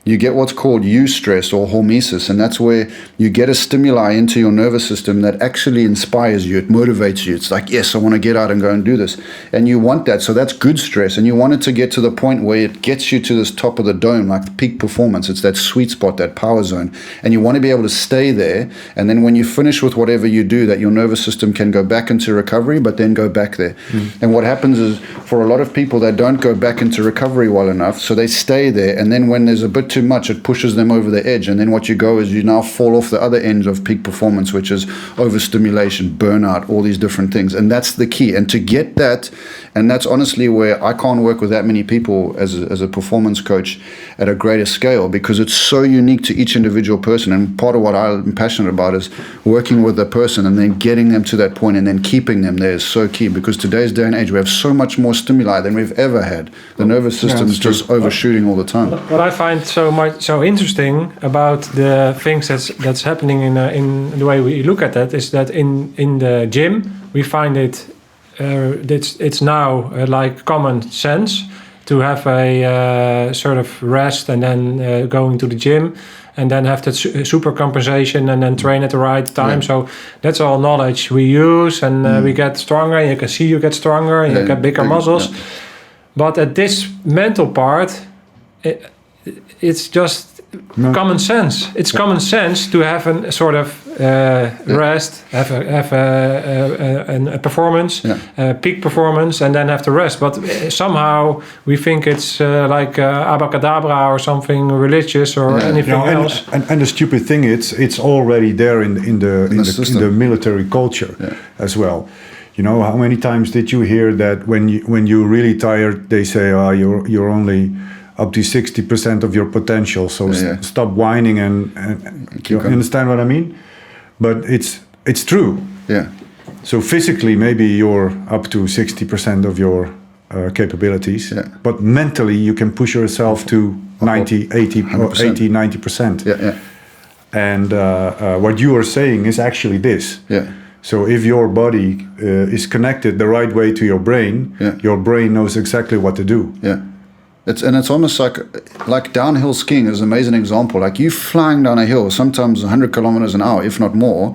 you get what's called eustress or hormesis, and that's where you get a stimuli into your nervous system that actually inspires you, it motivates you. It's like, yes, I want to get out and go and do this. And you want that, so that's good stress. And you want it to get to the point where it gets you to this top of the dome, like the peak performance. It's that sweet spot, that power zone. And you want to be able to stay there. And then when you finish with whatever you do, that your nervous system can go back into recovery, but then go back there. And what happens is, for a lot of people, they don't go back into recovery well enough, so they stay there. And then when there's a bit too much, it pushes them over the edge, and then what you go is you now fall off the other end of peak performance, which is overstimulation, burnout, all these different things. And that's the key. And to get that, and that's honestly where I can't work with that many people as a performance coach at a greater scale, because it's so unique to each individual person. And part of what I'm passionate about is working with the person and then getting them to that point and then keeping them there is so key, because today's day and age we have so much more stimuli than we've ever had. The nervous system is just overshooting all the time. What I find so interesting about the things that's happening in the way we look at that is that in the gym we find it's now like common sense to have a sort of rest and then going to the gym and then have that super compensation and then train at the right time. So that's all knowledge we use, and we get stronger, and you can see you get stronger and you get bigger muscles. But at this mental part, it's just common sense. It's common sense to have a sort of rest, have a performance, peak performance, and then have to rest. But somehow we think it's like abracadabra or something religious or anything else. And the stupid thing, it's already there in the military culture as well. You know, how many times did you hear that when you're really tired, they say, "Oh, you're only up to 60% of your potential, so stop whining and you understand what I mean?" But it's true. Yeah. So physically, maybe you're up to 60% of your capabilities, but mentally you can push yourself to 90, 90%. Yeah, yeah. And what you are saying is actually this. Yeah. So if your body is connected the right way to your brain knows exactly what to do. Yeah. It's almost like downhill skiing is an amazing example. Like you flying down a hill, sometimes 100 kilometers an hour, if not more,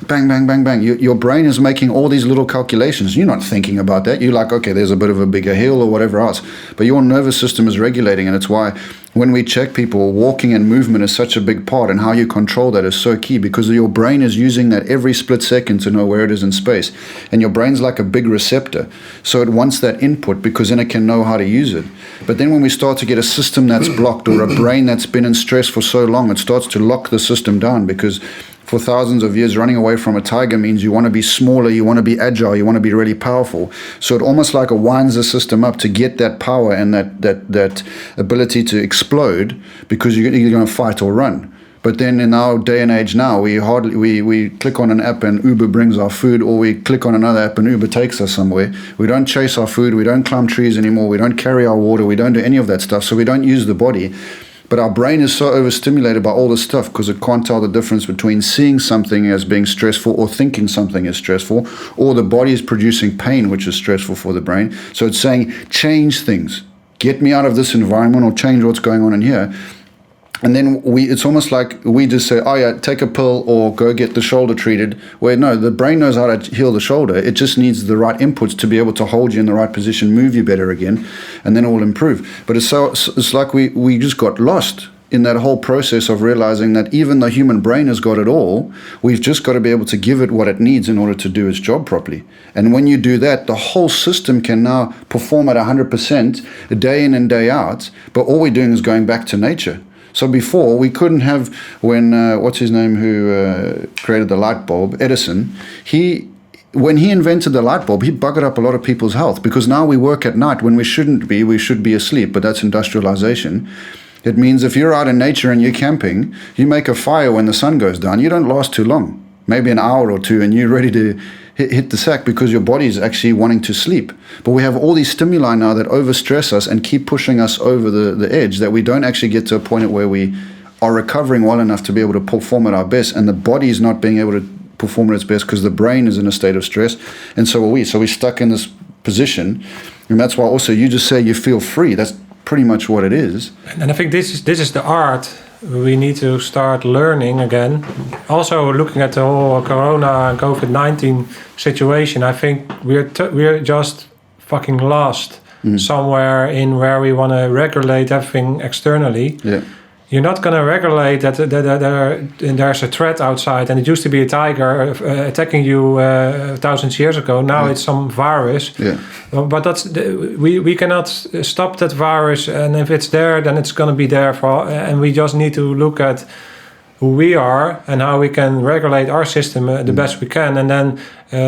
bang, bang, bang, bang. Your brain is making all these little calculations. You're not thinking about that. You're like, okay, there's a bit of a bigger hill or whatever else. But your nervous system is regulating, and it's why when we check people, walking and movement is such a big part, and how you control that is so key, because your brain is using that every split second to know where it is in space. And your brain's like a big receptor. So it wants that input because then it can know how to use it. But then when we start to get a system that's blocked, or a brain that's been in stress for so long, it starts to lock the system down, because for thousands of years, running away from a tiger means you want to be smaller, you want to be agile, you want to be really powerful. So it almost like it winds the system up to get that power and that ability to explode, because you're either going to fight or run. But then in our day and age now, we click on an app and Uber brings our food, or we click on another app and Uber takes us somewhere. We don't chase our food, we don't climb trees anymore, we don't carry our water, we don't do any of that stuff, so we don't use the body. But our brain is so overstimulated by all this stuff because it can't tell the difference between seeing something as being stressful or thinking something is stressful, or the body is producing pain, which is stressful for the brain. So it's saying, change things. Get me out of this environment or change what's going on in here. And then it's almost like we just say, oh yeah, take a pill or go get the shoulder treated. Where no, the brain knows how to heal the shoulder. It just needs the right inputs to be able to hold you in the right position, move you better again, and then it will improve. But it's like we just got lost in that whole process of realizing that even the human brain has got it all, we've just got to be able to give it what it needs in order to do its job properly. And when you do that, the whole system can now perform at 100% day in and day out, but all we're doing is going back to nature. So before, we couldn't have, when, what's his name, who created the light bulb, Edison, when he invented the light bulb, he buggered up a lot of people's health, because now we work at night when we shouldn't be, we should be asleep, but that's industrialization. It means if you're out in nature and you're camping, you make a fire when the sun goes down, you don't last too long, maybe an hour or two, and you're ready to hit the sack because your body is actually wanting to sleep. But we have all these stimuli now that overstress us and keep pushing us over the edge, that we don't actually get to a point where we are recovering well enough to be able to perform at our best, and the body is not being able to perform at its best because the brain is in a state of stress, and so are we. So we're stuck in this position, and that's why also you just say you feel free. That's pretty much what it is. And I think this is the art we need to start learning again. Also, looking at the whole Corona and COVID-19 situation, I think we're just fucking lost somewhere in where we want to regulate everything externally. Yeah. You're not going to regulate that there's a threat outside, and it used to be a tiger attacking you thousands of years ago. Now it's some virus. Yeah. But we cannot stop that virus, and if it's there, then it's going to be there and we just need to look at who we are and how we can regulate our system the best we can, and then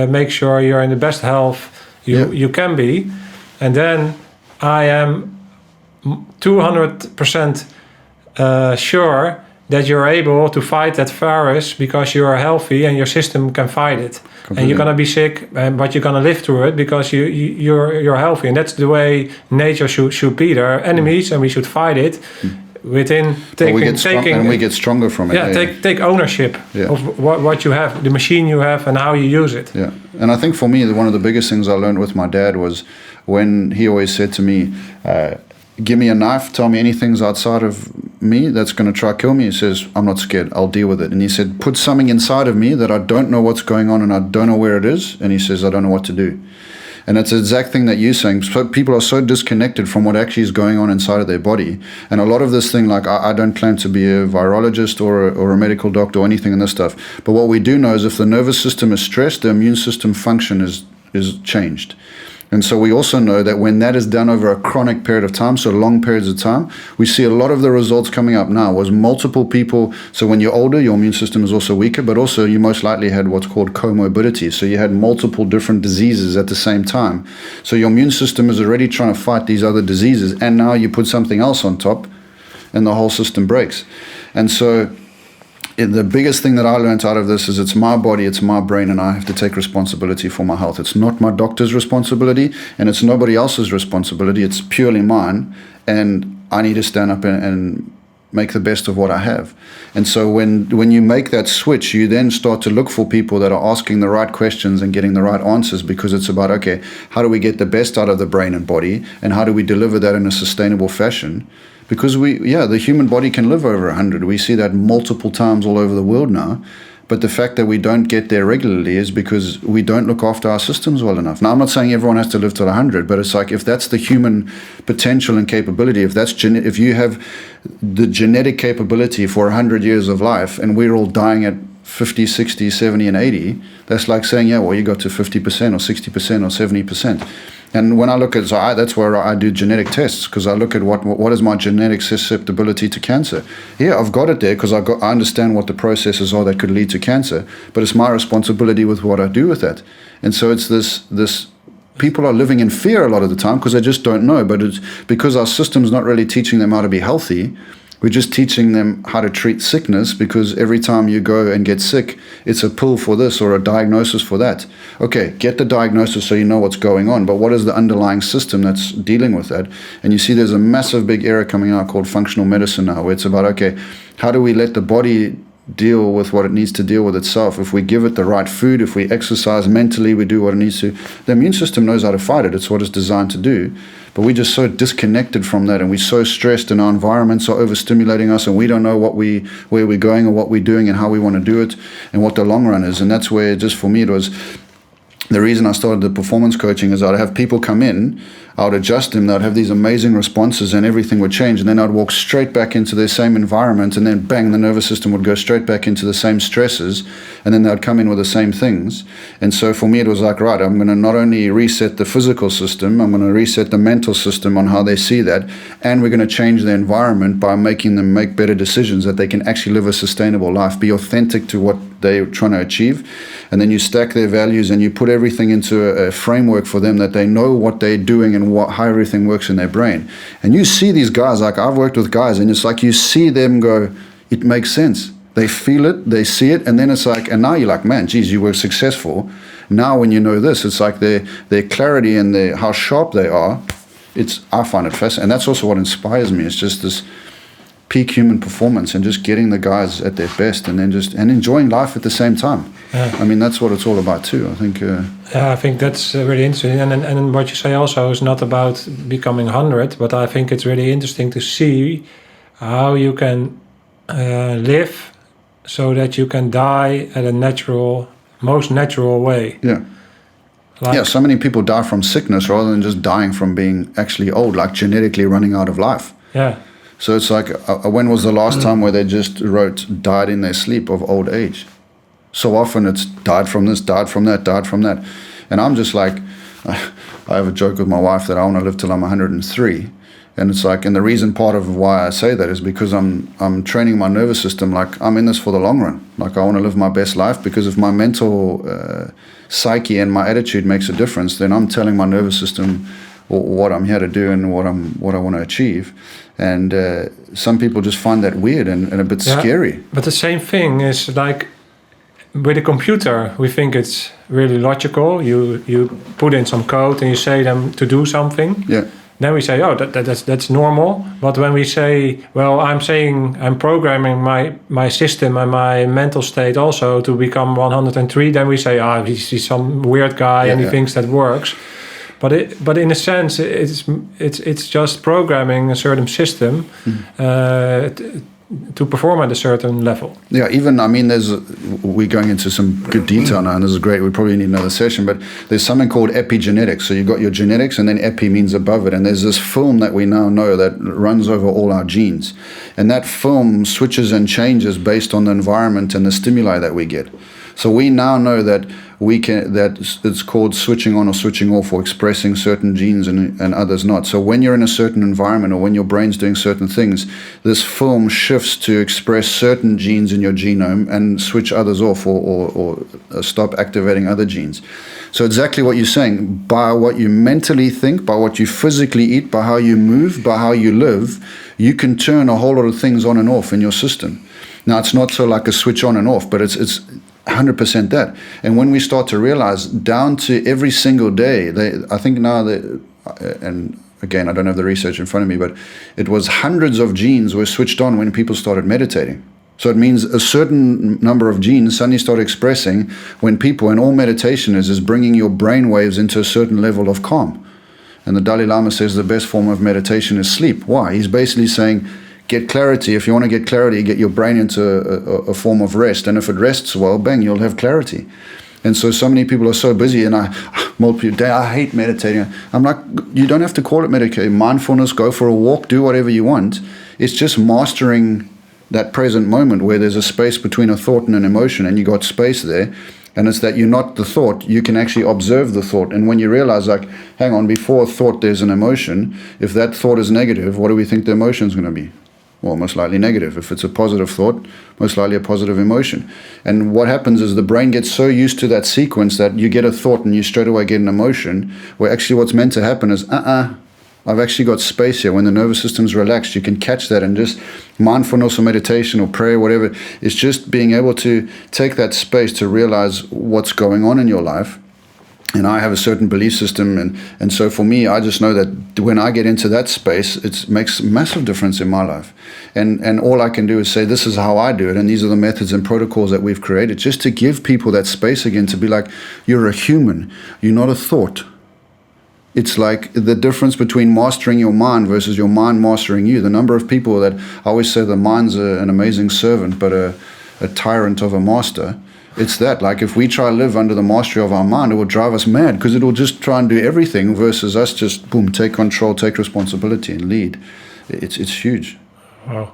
make sure you're in the best health you can be. And then I am 200% sure that you're able to fight that virus because you are healthy and your system can fight it. Completely. And you're gonna be sick, but you're gonna live through it because you're healthy. And that's the way nature should be. There are enemies, and we should fight it within taking. We get stronger from it. Yeah, take ownership of what you have, the machine you have, and how you use it. Yeah, and I think for me, one of the biggest things I learned with my dad was when he always said to me, give me a knife, tell me anything's outside of me that's going to try to kill me. He says, I'm not scared, I'll deal with it. And he said, put something inside of me that I don't know what's going on and I don't know where it is. And he says, I don't know what to do. And it's the exact thing that you're saying. So people are so disconnected from what actually is going on inside of their body. And a lot of this thing, like I don't claim to be a virologist or a medical doctor or anything in this stuff. But what we do know is if the nervous system is stressed, the immune system function is changed. And so we also know that when that is done over a chronic period of time, so long periods of time, we see a lot of the results coming up now was multiple people. So when you're older, your immune system is also weaker, but also you most likely had what's called comorbidity. So you had multiple different diseases at the same time. So your immune system is already trying to fight these other diseases, and now you put something else on top and the whole system breaks. And so the biggest thing that I learned out of this is it's my body, it's my brain, and I have to take responsibility for my health. It's not my doctor's responsibility, and it's nobody else's responsibility. It's purely mine, and I need to stand up and make the best of what I have. And so when you make that switch, you then start to look for people that are asking the right questions and getting the right answers, because it's about, okay, how do we get the best out of the brain and body, and how do we deliver that in a sustainable fashion? Because the human body can live over 100. We see that multiple times all over the world now. But the fact that we don't get there regularly is because we don't look after our systems well enough. Now, I'm not saying everyone has to live till 100, but it's like if that's the human potential and capability, if you have the genetic capability for 100 years of life and we're all dying at 50, 60, 70, and 80, that's like saying, you got to 50% or 60% or 70%. And when I look at, that's where I do genetic tests, because I look at what is my genetic susceptibility to cancer. Yeah, I've got it there because I understand what the processes are that could lead to cancer, but it's my responsibility with what I do with that. And so it's this people are living in fear a lot of the time because they just don't know, but it's because our system's not really teaching them how to be healthy. We're just teaching them how to treat sickness, because every time you go and get sick, it's a pill for this or a diagnosis for that. Okay, get the diagnosis so you know what's going on, but what is the underlying system that's dealing with that? And you see there's a massive big era coming out called functional medicine now, where it's about, okay, how do we let the body deal with what it needs to deal with itself? If we give it the right food, if we exercise mentally, we do what it needs to, the immune system knows how to fight it. It's what it's designed to do. But we're just so disconnected from that, and we're so stressed, and our environments are overstimulating us, and we don't know where we're going or what we're doing and how we want to do it and what the long run is. And that's where, just for me, it was the reason I started the performance coaching, is I'd have people come in, I would adjust them, they'd have these amazing responses and everything would change, and then I'd walk straight back into their same environment, and then bang, the nervous system would go straight back into the same stresses, and then they'd come in with the same things. And so for me it was like, right, I'm going to not only reset the physical system, I'm going to reset the mental system on how they see that, and we're going to change the environment by making them make better decisions, that they can actually live a sustainable life, be authentic to what they're trying to achieve. And then you stack their values and you put everything into a framework for them, that they know what they're doing and how everything works in their brain. And you see these guys, like I've worked with guys, and it's like you see them go, it makes sense. They feel it, they see it, and then it's like, and now you're like, man, geez, you were successful. Now when you know this, it's like their clarity and how sharp they are. I find it fascinating. And that's also what inspires me. It's just this peak human performance, and just getting the guys at their best, and then and enjoying life at the same time. Yeah. I mean, that's what it's all about too, I think. I think that's really interesting. And what you say also is not about becoming 100, but I think it's really interesting to see how you can live so that you can die at a most natural way. Yeah. So many people die from sickness rather than just dying from being actually old, like genetically running out of life. Yeah. So it's like, when was the last time where they just wrote died in their sleep of old age? So often it's died from this, died from that, died from that. And I'm just like, I have a joke with my wife that I want to live till I'm 103. And it's like, and the reason part of why I say that is because I'm training my nervous system, like I'm in this for the long run. Like I want to live my best life, because if my mental psyche and my attitude makes a difference, then I'm telling my nervous system what I'm here to do and what I want to achieve. And some people just find that weird and a bit scary. But the same thing is like with a computer. We think it's really logical. You put in some code and you say them to do something. Yeah. Then we say, oh, that's normal. But when we say, well, I'm programming my system and my mental state also to become 103, then we say, he's some weird guy and he thinks that works. But in a sense, it's just programming a certain system to perform at a certain level. Yeah, even, I mean, we're going into some good detail now, and this is great. We probably need another session, but there's something called epigenetics. So you've got your genetics, and then epi means above it. And there's this film that we now know that runs over all our genes. And that film switches and changes based on the environment and the stimuli that we get. So we now know that it's called switching on or switching off, or expressing certain genes and others not. So when you're in a certain environment, or when your brain's doing certain things, this film shifts to express certain genes in your genome and switch others off, or stop activating other genes. So exactly what you're saying, by what you mentally think, by what you physically eat, by how you move, by how you live, you can turn a whole lot of things on and off in your system. Now, it's not so like a switch on and off, but it's 100% that. And when we start to realize down to every single day, I think now and again, I don't have the research in front of me, but it was hundreds of genes were switched on when people started meditating. So it means a certain number of genes suddenly start expressing when people, and all meditation is bringing your brain waves into a certain level of calm. And the Dalai Lama says the best form of meditation is sleep. Why? He's basically saying, get clarity. If you want to get clarity, get your brain into a form of rest. And if it rests well, bang, you'll have clarity. And so many people are so busy, and I hate meditating. I'm like, you don't have to call it meditation. Mindfulness, go for a walk, do whatever you want. It's just mastering that present moment where there's a space between a thought and an emotion, and you got space there. And it's that you're not the thought, you can actually observe the thought. And when you realize, like, hang on, before a thought there's an emotion. If that thought is negative, what do we think the emotion is going to be? Well, most likely negative. If it's a positive thought, most likely a positive emotion. And what happens is the brain gets so used to that sequence that you get a thought and you straight away get an emotion, where actually what's meant to happen is, I've actually got space here. When the nervous system's relaxed, you can catch that, and just mindfulness or meditation or prayer, whatever, is just being able to take that space to realize what's going on in your life. And I have a certain belief system, and so for me, I just know that when I get into that space, it makes a massive difference in my life. And all I can do is say, this is how I do it, and these are the methods and protocols that we've created, just to give people that space again to be like, you're a human, you're not a thought. It's like the difference between mastering your mind versus your mind mastering you. The number of people that I always say the mind's an amazing servant, but a tyrant of a master. It's that, like, if we try to live under the mastery of our mind, it will drive us mad, because it will just try and do everything versus us just, boom, take control, take responsibility and lead. It's huge. Wow.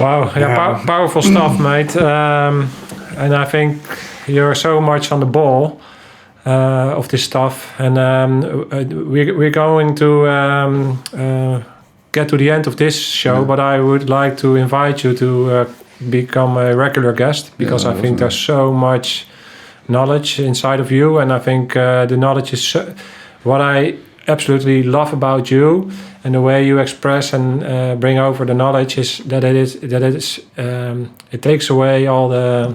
Wow, yeah, powerful stuff, mate. And I think you're so much on the ball of this stuff. And we're going to get to the end of this show, but I would like to invite you to become a regular guest, because I think there's so much knowledge inside of you, and I think the knowledge is what I absolutely love about you, and the way you express and bring over the knowledge is that it takes away all the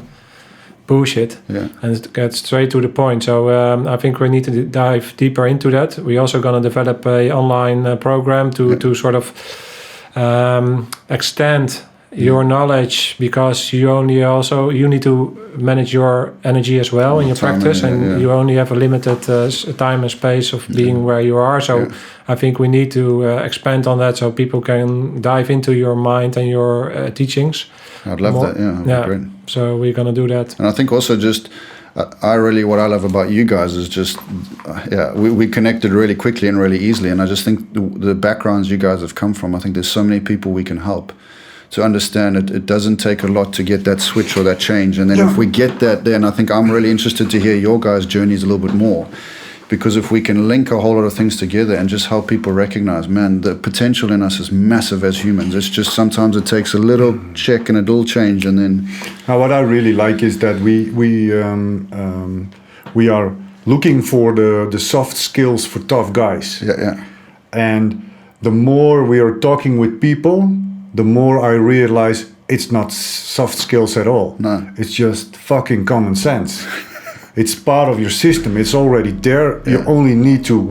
bullshit and it gets straight to the point. So I think we need to dive deeper into that. We're also going to develop a online program to sort of extend your knowledge, because you need to manage your energy as well in your practice, and you only have a limited time and space of being where you are. So I think we need to expand on that so people can dive into your mind and your teachings. I'd love that. Yeah, that'd be great. So we're going to do that. And I think also just what I love about you guys is just we connected really quickly and really easily, and I just think the backgrounds you guys have come from, I think there's so many people we can help to understand it doesn't take a lot to get that switch or that change. And then if we get that, then I think I'm really interested to hear your guys' journeys a little bit more, because if we can link a whole lot of things together and just help people recognize, man, the potential in us is massive as humans. It's just sometimes it takes a little check and a little change, and then. Now, what I really like is that we are looking for the soft skills for tough guys. And the more we are talking with people, the more I realize it's not soft skills at all. No. It's just fucking common sense. It's part of your system. It's already there. You only need to,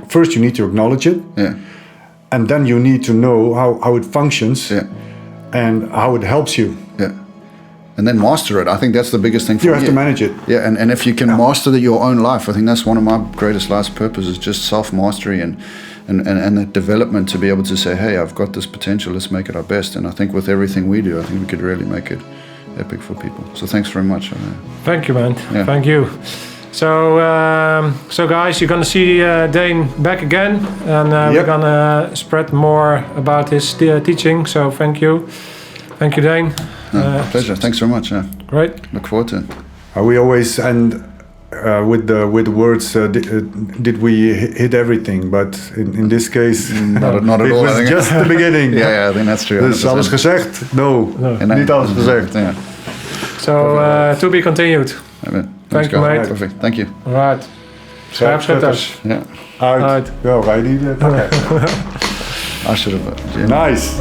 first you need to acknowledge it. And then you need to know how it functions and how it helps you. And then master it. I think that's the biggest thing for me. You have to manage it. And if you can master your own life, I think that's one of my greatest life's purposes, just self-mastery and the development to be able to say, hey, I've got this potential, let's make it our best. And I think with everything we do, I think we could really make it epic for people. So thanks very much. Thank you, man. Thank you. So guys, you're going to see Dayne back again, and we're going to spread more about his teaching. So thank you. Thank you, Dayne. Pleasure. Thanks very much. Great. Look forward to it. We always end with the words, did we hit everything? But in this case, not at it all. was just the beginning. I think that's true. Dus alles gezegd? No. Niet alles gezegd. So, to be continued. Thank you, mate. Perfect. Thank you. All right. Scherpschutters. Uit. Ja, ga je die pakken? I should have. Nice.